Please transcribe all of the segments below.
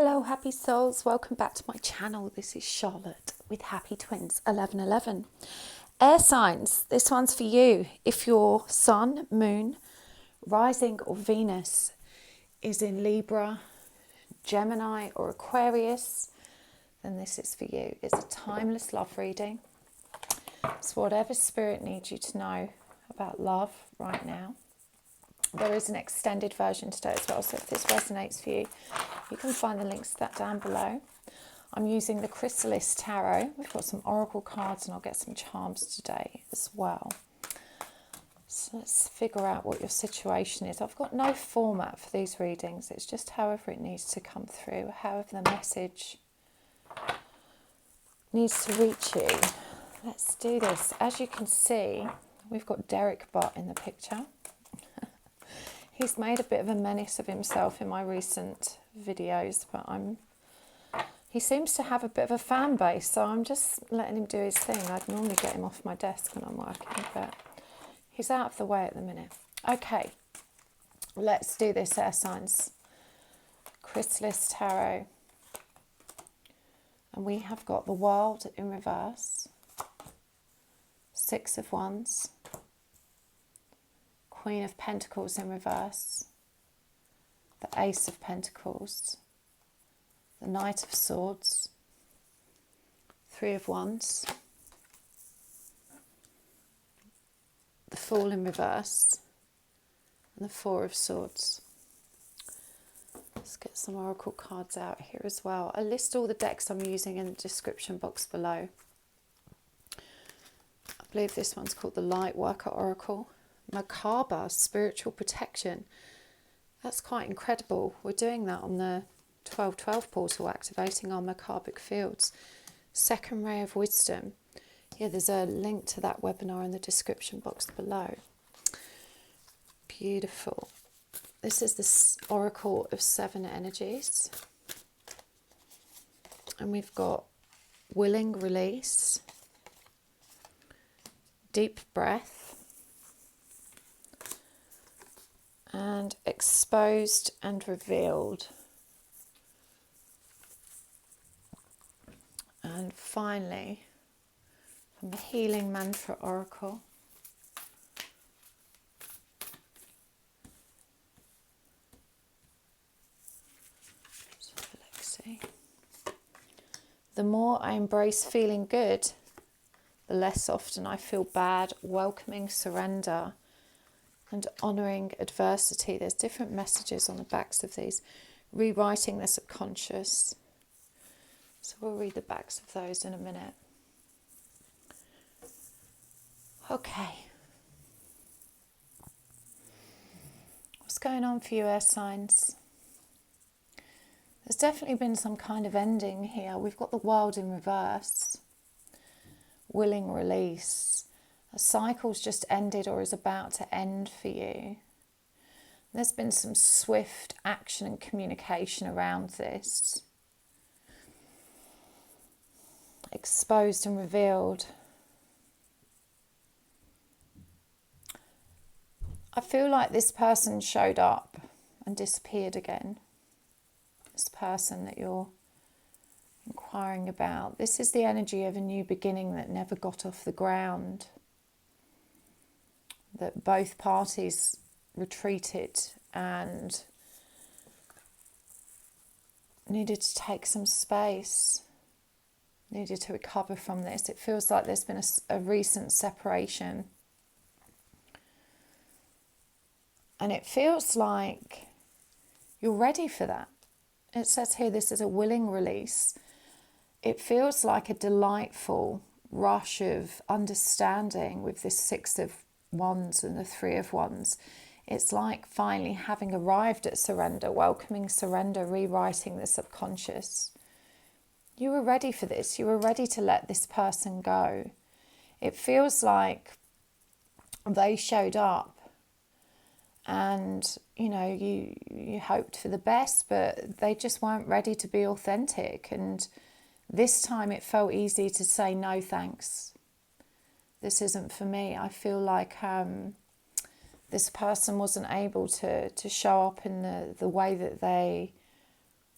Hello happy souls, welcome back to my channel. This is Charlotte with Happy Twins 1111. Air signs, this one's for you. If your sun, moon, rising or Venus is in Libra, Gemini or Aquarius, then this is for you. It's a timeless love reading. It's whatever spirit needs you to know about love right now. There is an extended version today as well, so if this resonates for you, you can find the links to that down below. I'm using the Chrysalis Tarot. We've got some oracle cards and I'll get some charms today as well. So let's figure out what your situation is. I've got no format for these readings. It's just however it needs to come through, however the message needs to reach you. Let's do this. As you can see, we've got Derek Bott in the picture. He's made a bit of a menace of himself in my recent videos, but he seems to have a bit of a fan base, so I'm just letting him do his thing. I'd normally get him off my desk when I'm working, but he's out of the way at the minute. Okay, let's do this, air signs. Chrysalis Tarot. And we have got the World in reverse, Six of Wands, Queen of Pentacles in reverse, the Ace of Pentacles, the Knight of Swords, Three of Wands, the Fool in reverse, and the Four of Swords. Let's get some oracle cards out here as well. I list all the decks I'm using in the description box below. I believe this one's called the Lightworkers Oracle. Merkabic, spiritual protection. That's quite incredible. We're doing that on the 1212 portal, activating our Merkabic fields. Second ray of wisdom. Yeah, there's a link to that webinar in the description box below. Beautiful. This is the Oracle of Seven Energies. And we've got willing release, deep breath, and exposed and revealed. And finally, from the Healing Mantra Oracle, let's see. The more I embrace feeling good, the less often I feel bad. Welcoming surrender and honouring adversity. There's different messages on the backs of these. Rewriting the subconscious. So we'll read the backs of those in a minute. Okay. What's going on for you, air signs? There's definitely been some kind of ending here. We've got the World in reverse. Willing release. A cycle's just ended or is about to end for you. There's been some swift action and communication around this. Exposed and revealed. I feel like this person showed up and disappeared again. This person that you're inquiring about. This is the energy of a new beginning that never got off the ground. That both parties retreated and needed to take some space, needed to recover from this. It feels like there's been a recent separation. And it feels like you're ready for that. It says here this is a willing release. It feels like a delightful rush of understanding with this Six of Wands and the Three of Wands. It's like finally having arrived at surrender, welcoming surrender, rewriting the subconscious. You were ready for this. You were ready to let this person go. It feels like they showed up and, you know, you hoped for the best, but they just weren't ready to be authentic. And this time it felt easy to say, no, thanks. This isn't for me. I feel like this person wasn't able to show up in the way that they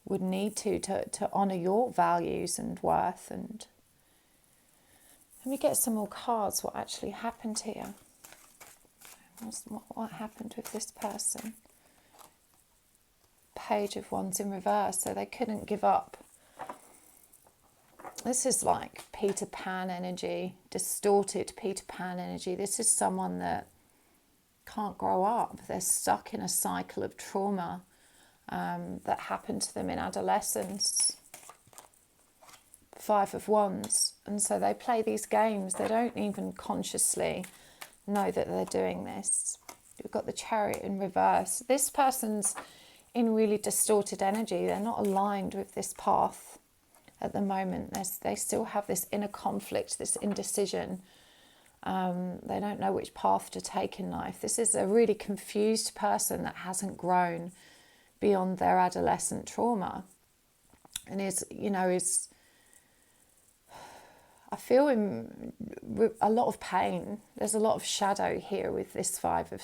would need to honour your values and worth. And let me get some more cards. What actually happened here? What happened with this person? Page of Wands in reverse. So they couldn't give up. This is like Peter Pan energy, distorted Peter Pan energy. This is someone that can't grow up. They're stuck in a cycle of trauma that happened to them in adolescence. Five of Wands. And so they play these games. They don't even consciously know that they're doing this. You've got the Chariot in reverse. This person's in really distorted energy. They're not aligned with this path at the moment. They still have this inner conflict, this indecision. They don't know which path to take in life. This is a really confused person that hasn't grown beyond their adolescent trauma, and I feel in a lot of pain. There's a lot of shadow here with this Five of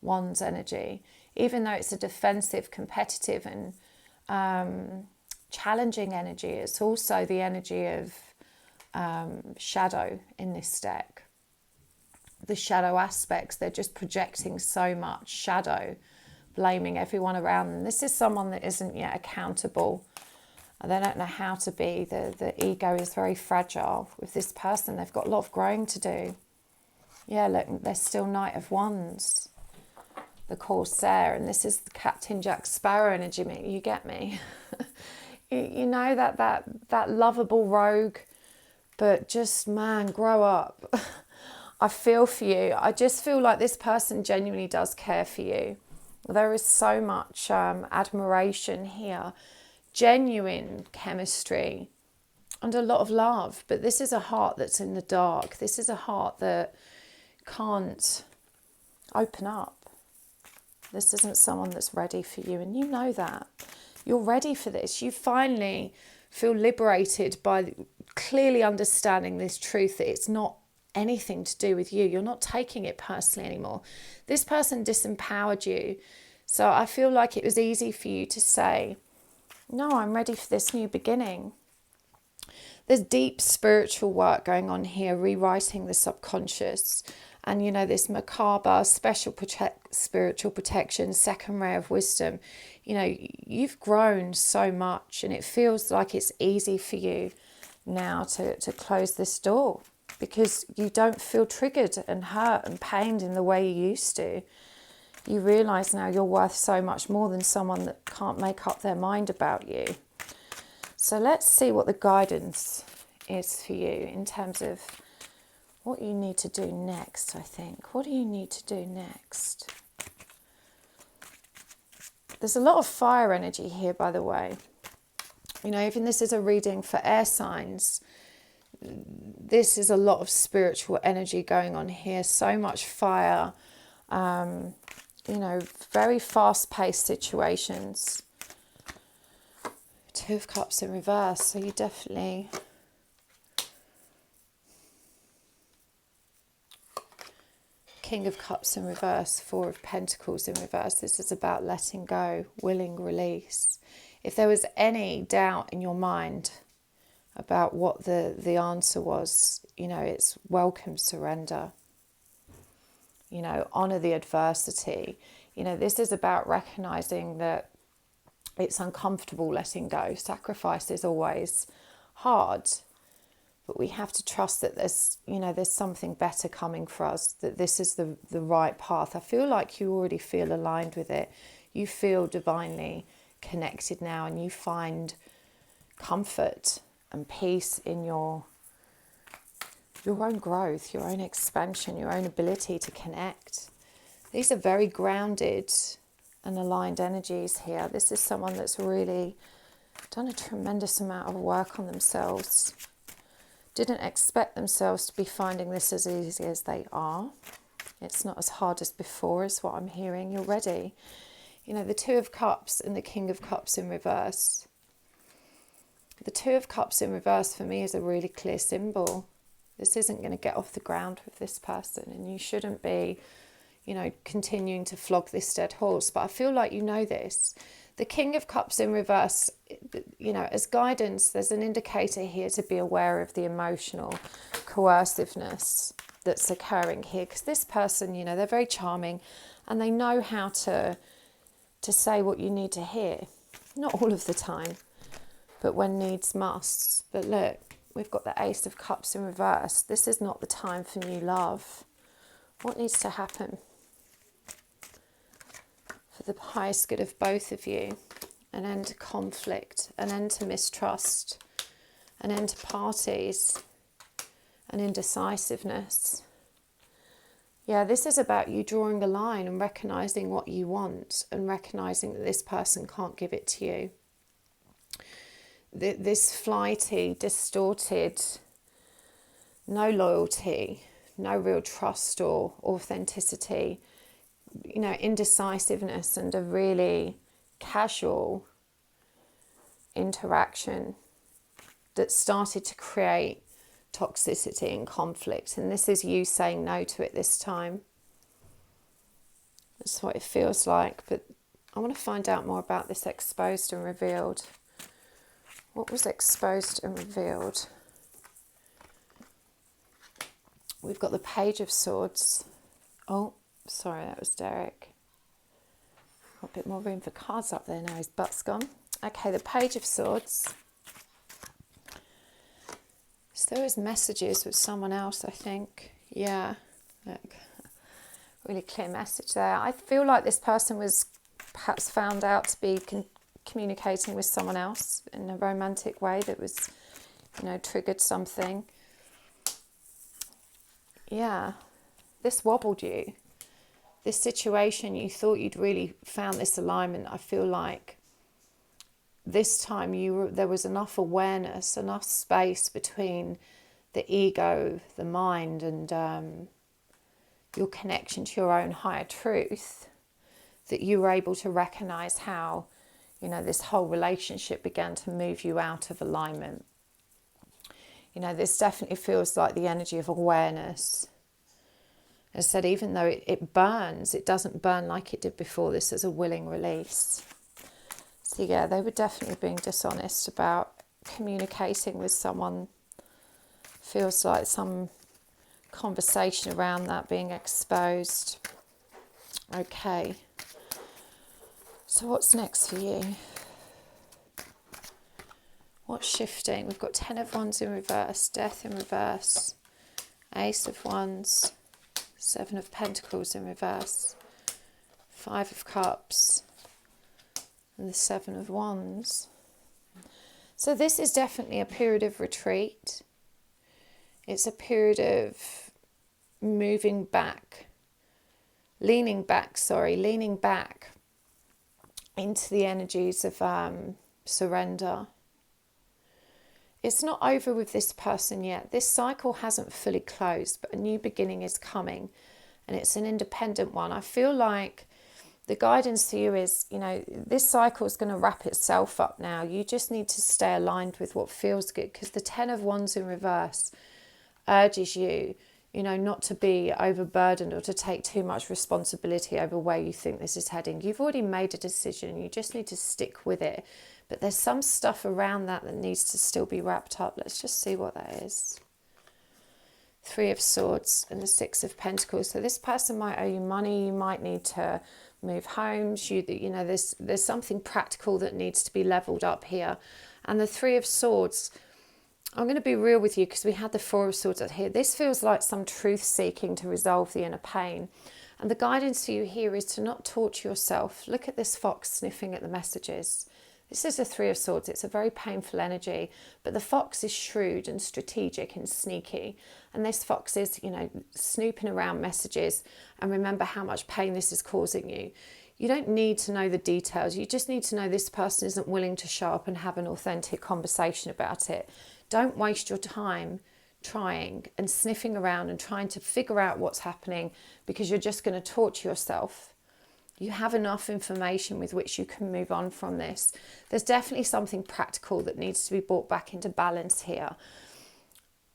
Wands energy. Even though it's a defensive, competitive and challenging energy, it's also the energy of shadow in this deck. The shadow aspects, they're just projecting so much shadow, blaming everyone around them. This is someone that isn't yet accountable. They don't know how to be. The ego is very fragile. With this person, they've got a lot of growing to do. Yeah, look, they're still Knight of Wands, the Corsair, and this is the Captain Jack Sparrow energy. You get me? you know that lovable rogue, but just, man, grow up. I feel for you. I just feel like this person genuinely does care for you. There is so much admiration here, genuine chemistry, and a lot of love. But this is a heart that's in the dark. This is a heart that can't open up. This isn't someone that's ready for you, and you know that. You're ready for this. You finally feel liberated by clearly understanding this truth that it's not anything to do with you. You're not taking it personally anymore. This person disempowered you. So I feel like it was easy for you to say, no, I'm ready for this new beginning. There's deep spiritual work going on here, rewriting the subconscious. And, you know, this Merkaba, spiritual protection, second ray of wisdom. You know, you've grown so much, and it feels like it's easy for you now to close this door, because you don't feel triggered and hurt and pained in the way you used to. You realise now you're worth so much more than someone that can't make up their mind about you. So let's see what the guidance is for you in terms of what you need to do next, I think. What do you need to do next? There's a lot of fire energy here, by the way. You know, even this is a reading for air signs. This is a lot of spiritual energy going on here. So much fire. You know, very fast-paced situations. Two of Cups in reverse. So you definitely... King of Cups in reverse, Four of Pentacles in reverse. This is about letting go, willing release. If there was any doubt in your mind about what the answer was, you know, it's welcome surrender. You know, honour the adversity. You know, this is about recognising that it's uncomfortable letting go. Sacrifice is always hard. But we have to trust that there's something better coming for us, that this is the right path. I feel like you already feel aligned with it. You feel divinely connected now, and you find comfort and peace in your own growth, your own expansion, your own ability to connect. These are very grounded and aligned energies here. This is someone that's really done a tremendous amount of work on themselves. Didn't expect themselves to be finding this as easy as they are. It's not as hard as before, is what I'm hearing. You're ready. You know, the Two of Cups and the King of Cups in reverse. The Two of Cups in reverse for me is a really clear symbol. This isn't going to get off the ground with this person, and you shouldn't be, you know, continuing to flog this dead horse. But I feel like you know this. The King of Cups in reverse, you know, as guidance, there's an indicator here to be aware of the emotional coerciveness that's occurring here. Because this person, you know, they're very charming and they know how to say what you need to hear. Not all of the time, but when needs must. But look, we've got the Ace of Cups in reverse. This is not the time for new love. What needs to happen for the highest good of both of you? An end to conflict, an end to mistrust, an end to parties, an indecisiveness. Yeah, this is about you drawing a line and recognising what you want and recognising that this person can't give it to you. This flighty, distorted, no loyalty, no real trust or authenticity, you know, indecisiveness and a really casual interaction that started to create toxicity and conflict. And this is you saying no to it this time. That's what it feels like. But I want to find out more about this exposed and revealed. What was exposed and revealed? We've got the Page of Swords. Oh, sorry, that was Derek. Got a bit more room for cards up there now. His butt's gone. Okay, the Page of Swords. So there is messages with someone else, I think. Yeah, look, really clear message there. I feel like this person was perhaps found out to be communicating with someone else in a romantic way that was, you know, triggered something. Yeah, this wobbled you. This situation, you thought you'd really found this alignment. I feel like this time there was enough awareness, enough space between the ego, the mind, and your connection to your own higher truth, that you were able to recognize how, you know, this whole relationship began to move you out of alignment. You know, this definitely feels like the energy of awareness. As I said, even though it burns, it doesn't burn like it did before. This is a willing release. So yeah, they were definitely being dishonest about communicating with someone. Feels like some conversation around that being exposed. Okay. So what's next for you? What's shifting? We've got 10 of Wands in reverse, Death in reverse, Ace of Wands, 7 of Pentacles in reverse, 5 of Cups, and the 7 of Wands. So this is definitely a period of retreat. It's a period of moving back, leaning back into the energies of surrender. It's not over with this person yet. This cycle hasn't fully closed, but a new beginning is coming, and it's an independent one. I feel like the guidance to you is, you know, this cycle is going to wrap itself up now. You just need to stay aligned with what feels good, because the 10 of Wands in reverse urges you, you know, not to be overburdened or to take too much responsibility over where you think this is heading. You've already made a decision. You just need to stick with it. But there's some stuff around that needs to still be wrapped up. Let's just see what that is. 3 of Swords and the 6 of Pentacles. So this person might owe you money. You might need to move homes. You know, there's something practical that needs to be leveled up here. And the 3 of Swords, I'm going to be real with you, because we had the 4 of Swords out here. This feels like some truth seeking to resolve the inner pain. And the guidance for you here is to not torture yourself. Look at this fox sniffing at the messages. This is the 3 of Swords. It's a very painful energy, but the fox is shrewd and strategic and sneaky. And this fox is, you know, snooping around messages. And remember how much pain this is causing you. You don't need to know the details. You just need to know this person isn't willing to show up and have an authentic conversation about it. Don't waste your time trying and sniffing around and trying to figure out what's happening, because you're just going to torture yourself. You have enough information with which you can move on from this. There's definitely something practical that needs to be brought back into balance here.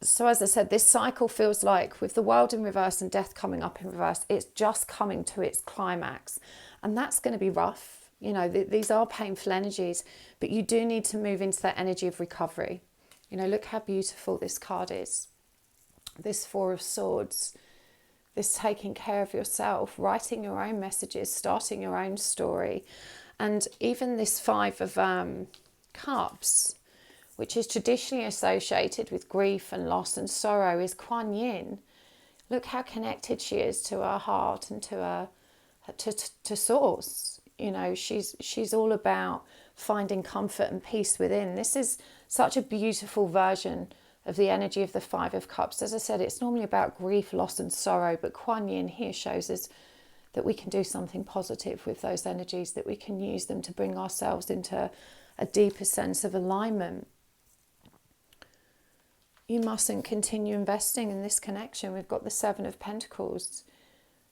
So as I said, this cycle feels like, with the World in reverse and Death coming up in reverse, it's just coming to its climax. And that's going to be rough. You know, these are painful energies, but you do need to move into that energy of recovery. You know, look how beautiful this card is. This Four of Swords, this taking care of yourself, writing your own messages, starting your own story. And even this Five of Cups, which is traditionally associated with grief and loss and sorrow, is Kuan Yin. Look how connected she is to her heart and to her to source. You know, she's all about finding comfort and peace within. This is such a beautiful version of the energy of the Five of Cups. As I said, it's normally about grief, loss and sorrow, but Kuan Yin here shows us that we can do something positive with those energies, that we can use them to bring ourselves into a deeper sense of alignment. You mustn't continue investing in this connection. We've got the Seven of Pentacles.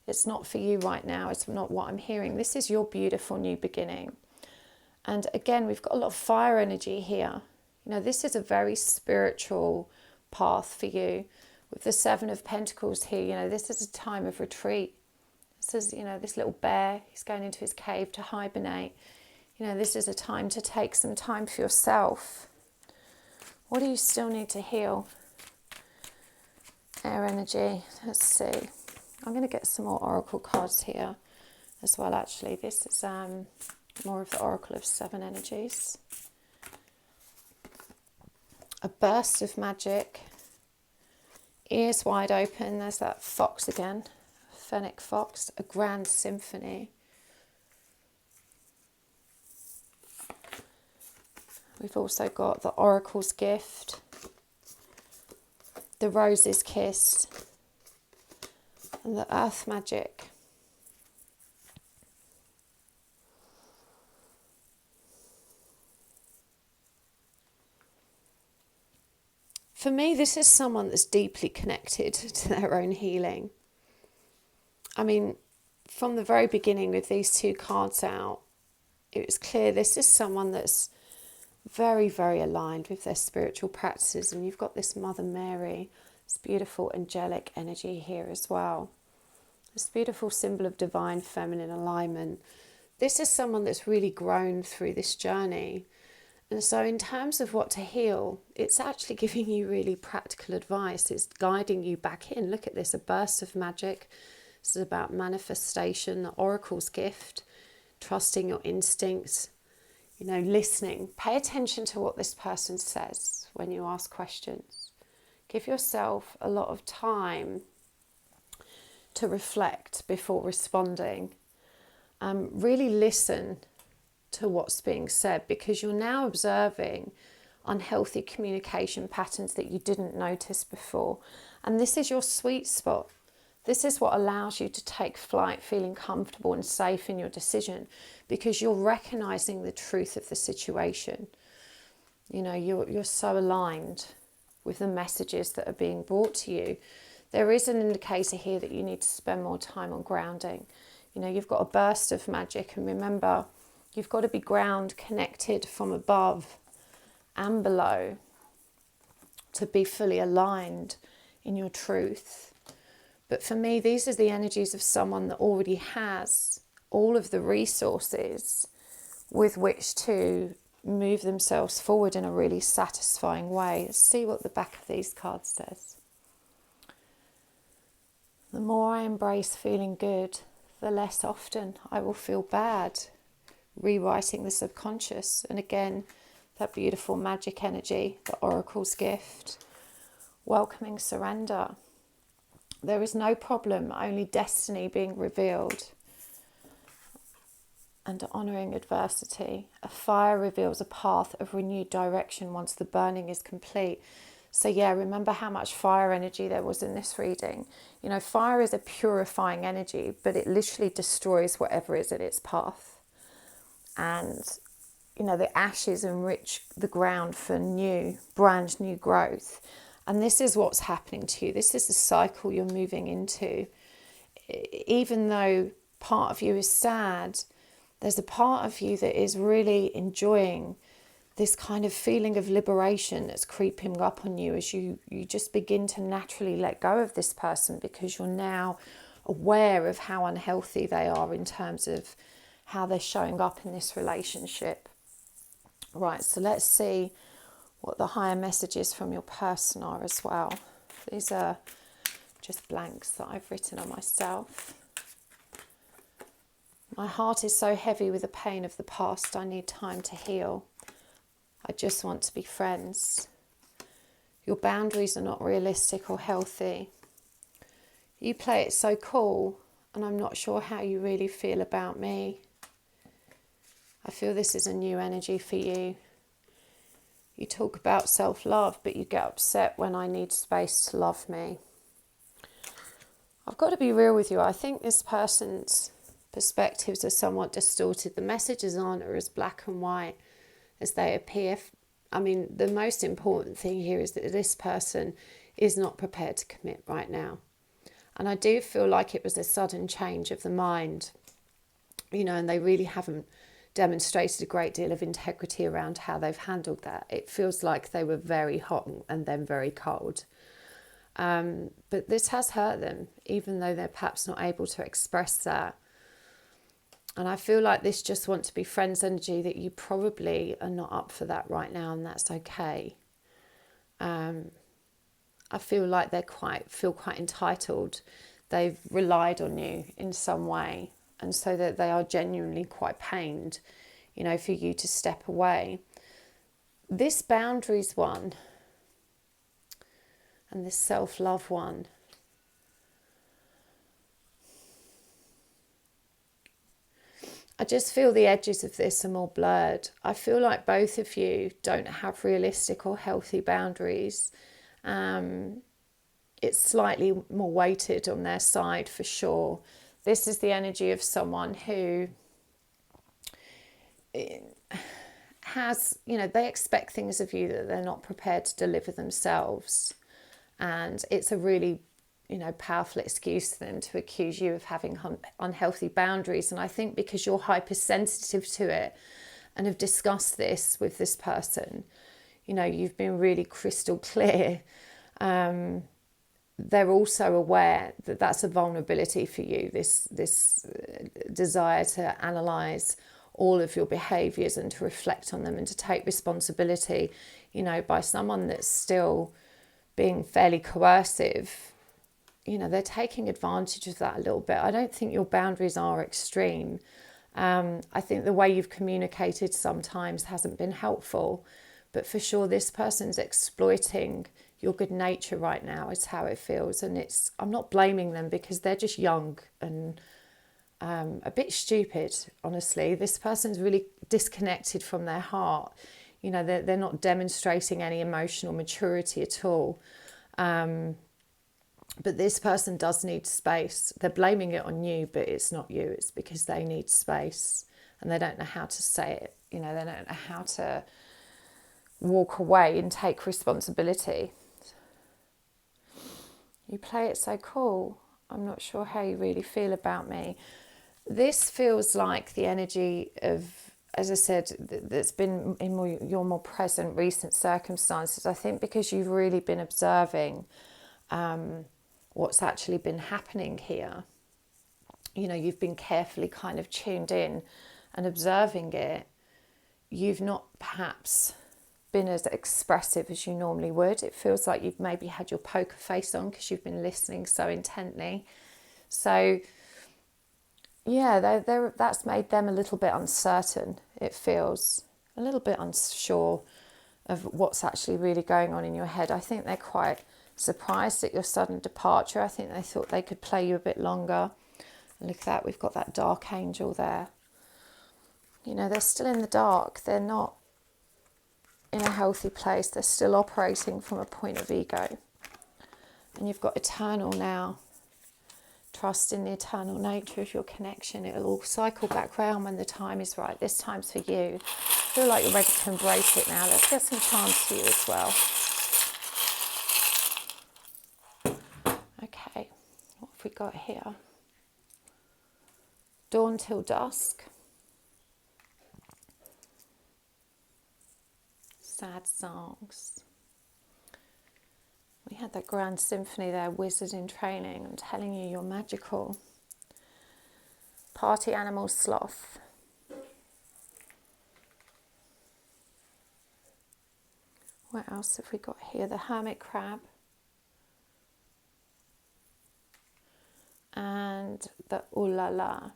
It's not for you right now. It's not what I'm hearing. This is your beautiful new beginning. And again, we've got a lot of fire energy here. You know, this is a very spiritual path for you. With the Seven of Pentacles here, you know, this is a time of retreat. This is, you know, this little bear, he's going into his cave to hibernate. You know, this is a time to take some time for yourself. What do you still need to heal? Air energy. Let's see. I'm going to get some more oracle cards here as well, actually. This is more of the Oracle of Seven Energies. A burst of magic. Ears wide open. There's that fox again. Fennec fox. A grand symphony. We've also got the Oracle's Gift. The Rose's Kiss. And the Earth Magic. For me, this is someone that's deeply connected to their own healing. I mean, from the very beginning with these two cards out, it was clear this is someone that's very, very aligned with their spiritual practices. And you've got this Mother Mary, this beautiful angelic energy here as well. This beautiful symbol of divine feminine alignment. This is someone that's really grown through this journey. And so in terms of what to heal, it's actually giving you really practical advice. It's guiding you back in. Look at this, a burst of magic. This is about manifestation, the Oracle's Gift, trusting your instincts, you know, listening. Pay attention to what this person says when you ask questions. Give yourself a lot of time to reflect before responding. Really listen to what's being said, because you're now observing unhealthy communication patterns that you didn't notice before. And this is your sweet spot. This is what allows you to take flight feeling comfortable and safe in your decision, because you're recognizing the truth of the situation. You know, you're so aligned with the messages that are being brought to you. There is an indicator here that you need to spend more time on grounding. You know, you've got a burst of magic, and remember, you've got to be ground connected from above and below to be fully aligned in your truth. But for me, these are the energies of someone that already has all of the resources with which to move themselves forward in a really satisfying way. Let's see what the back of these cards says. The more I embrace feeling good, the less often I will feel bad. Rewriting the subconscious. And again, that beautiful magic energy, the Oracle's Gift. Welcoming surrender. There is no problem, only destiny being revealed. And honouring adversity. A fire reveals a path of renewed direction once the burning is complete. So yeah, remember how much fire energy there was in this reading. You know, fire is a purifying energy, but it literally destroys whatever is in its path. And, you know, the ashes enrich the ground for new, brand new growth. And this is what's happening to you. This is the cycle you're moving into. Even though part of you is sad, there's a part of you that is really enjoying this kind of feeling of liberation that's creeping up on you as you just begin to naturally let go of this person, because you're now aware of how unhealthy they are in terms of how they're showing up in this relationship. Right, so let's see what the higher messages from your person are as well. These are just blanks that I've written on myself. My heart is so heavy with the pain of the past. I need time to heal. I just want to be friends. Your boundaries are not realistic or healthy. You play it so cool, and I'm not sure how you really feel about me. I feel this is a new energy for you. You talk about self-love, but you get upset when I need space to love me. I've got to be real with you. I think this person's perspectives are somewhat distorted. The messages aren't as black and white as they appear. I mean, the most important thing here is that this person is not prepared to commit right now. And I do feel like it was a sudden change of the mind, you know, and they really haven't demonstrated a great deal of integrity around how they've handled that. It feels like they were very hot and then very cold. But this has hurt them, even though they're perhaps not able to express that. And I feel like this just want to be friends energy, that you probably are not up for that right now, and that's okay. I feel like they feel quite entitled. They've relied on you in some way, and so that they are genuinely quite pained, you know, for you to step away. This boundaries one and this self-love one, I just feel the edges of this are more blurred. I feel like both of you don't have realistic or healthy boundaries. It's slightly more weighted on their side for sure. This is the energy of someone who has, you know, they expect things of you that they're not prepared to deliver themselves. And it's a really, you know, powerful excuse for them to accuse you of having unhealthy boundaries. And I think because you're hypersensitive to it and have discussed this with this person, you know, you've been really crystal clear. They're also aware that that's a vulnerability for you, this desire to analyse all of your behaviours and to reflect on them and to take responsibility, you know, by someone that's still being fairly coercive. You know, they're taking advantage of that a little bit. I don't think your boundaries are extreme. I think the way you've communicated sometimes hasn't been helpful, but for sure this person's exploiting your good nature right now is how it feels. And I'm not blaming them, because they're just young and a bit stupid, honestly. This person's really disconnected from their heart. You know, they're not demonstrating any emotional maturity at all. But this person does need space. They're blaming it on you, but it's not you. It's because they need space and they don't know how to say it. You know, they don't know how to walk away and take responsibility. You play it so cool. I'm not sure how you really feel about me. This feels like the energy of, as I said, that's been in your more present recent circumstances. I think because you've really been observing what's actually been happening here. You know, you've been carefully kind of tuned in and observing it. You've not perhaps been as expressive as you normally would. It feels like you've maybe had your poker face on because you've been listening so intently. So yeah, that's made them a little bit uncertain. It feels a little bit unsure of what's actually really going on in your head. I think they're quite surprised at your sudden departure. I think they thought they could play you a bit longer. And look at that, we've got that dark angel there. You know, they're still in the dark. They're not in a healthy place. They're still operating from a point of ego. And you've got eternal now. Trust in the eternal nature of your connection. It'll all cycle back round when the time is right. This time's for you. I feel like you're ready to embrace it now. Let's get some charms for you as well. Okay, what have we got here? Dawn till dusk. Sad songs. We had that grand symphony there, wizard in training. I'm telling you, you're magical. Party animal sloth. What else have we got here? The hermit crab. And the ooh la la.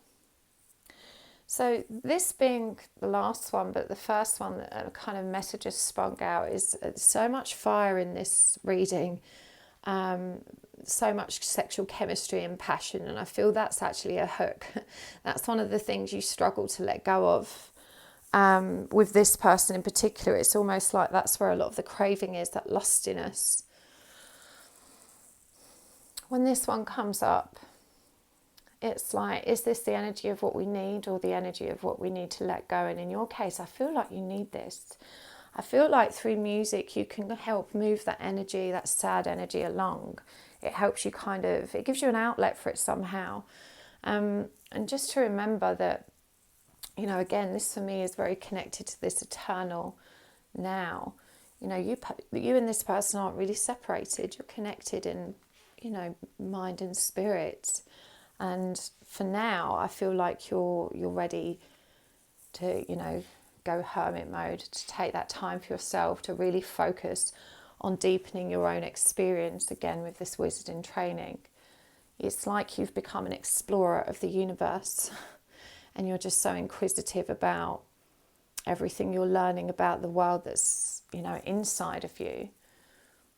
So this being the last one, but the first one that kind of messages sprung out is so much fire in this reading, so much sexual chemistry and passion, and I feel that's actually a hook. That's one of the things you struggle to let go of. With this person in particular, it's almost like that's where a lot of the craving is, that lustiness. When this one comes up, it's like, is this the energy of what we need or the energy of what we need to let go? And in your case, I feel like you need this. I feel like through music, you can help move that energy, that sad energy along. It helps you it gives you an outlet for it somehow. And just to remember that, you know, again, this for me is very connected to this eternal now. You know, you and this person aren't really separated. You're connected in, you know, mind and spirit. And for now, I feel like you're ready to, you know, go hermit mode, to take that time for yourself, to really focus on deepening your own experience again with this wizard in training. It's like you've become an explorer of the universe and you're just so inquisitive about everything you're learning about the world that's, you know, inside of you.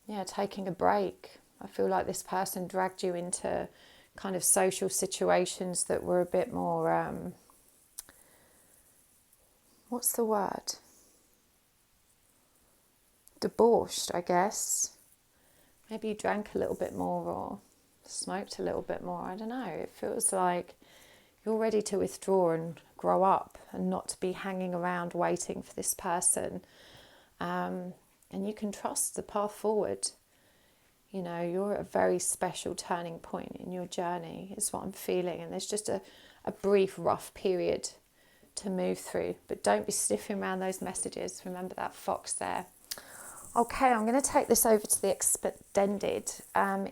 Yeah, taking a break. I feel like this person dragged you into kind of social situations that were a bit more, what's the word? Debauched, I guess. Maybe you drank a little bit more or smoked a little bit more. I don't know. It feels like you're ready to withdraw and grow up and not to be hanging around waiting for this person. And you can trust the path forward. You know, you're at a very special turning point in your journey, is what I'm feeling. And there's just a brief, rough period to move through. But don't be sniffing around those messages. Remember that fox there. Okay, I'm going to take this over to the extended.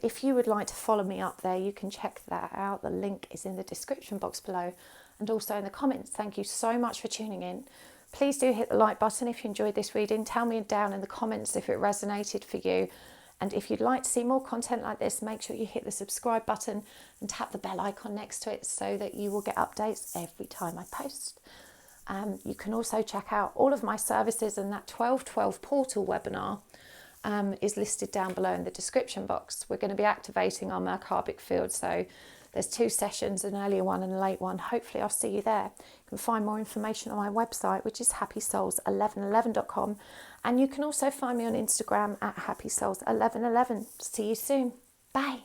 If you would like to follow me up there, you can check that out. The link is in the description box below and also in the comments. Thank you so much for tuning in. Please do hit the like button if you enjoyed this reading. Tell me down in the comments if it resonated for you. And if you'd like to see more content like this, make sure you hit the subscribe button and tap the bell icon next to it so that you will get updates every time I post. You can also check out all of my services, and that 12/12 portal webinar is listed down below in the description box. We're going to be activating our Merkabic field, so there's 2 sessions, an earlier one and a late one. Hopefully I'll see you there. You can find more information on my website, which is happysouls1111.com, and you can also find me on Instagram at happysouls1111. See you soon. Bye.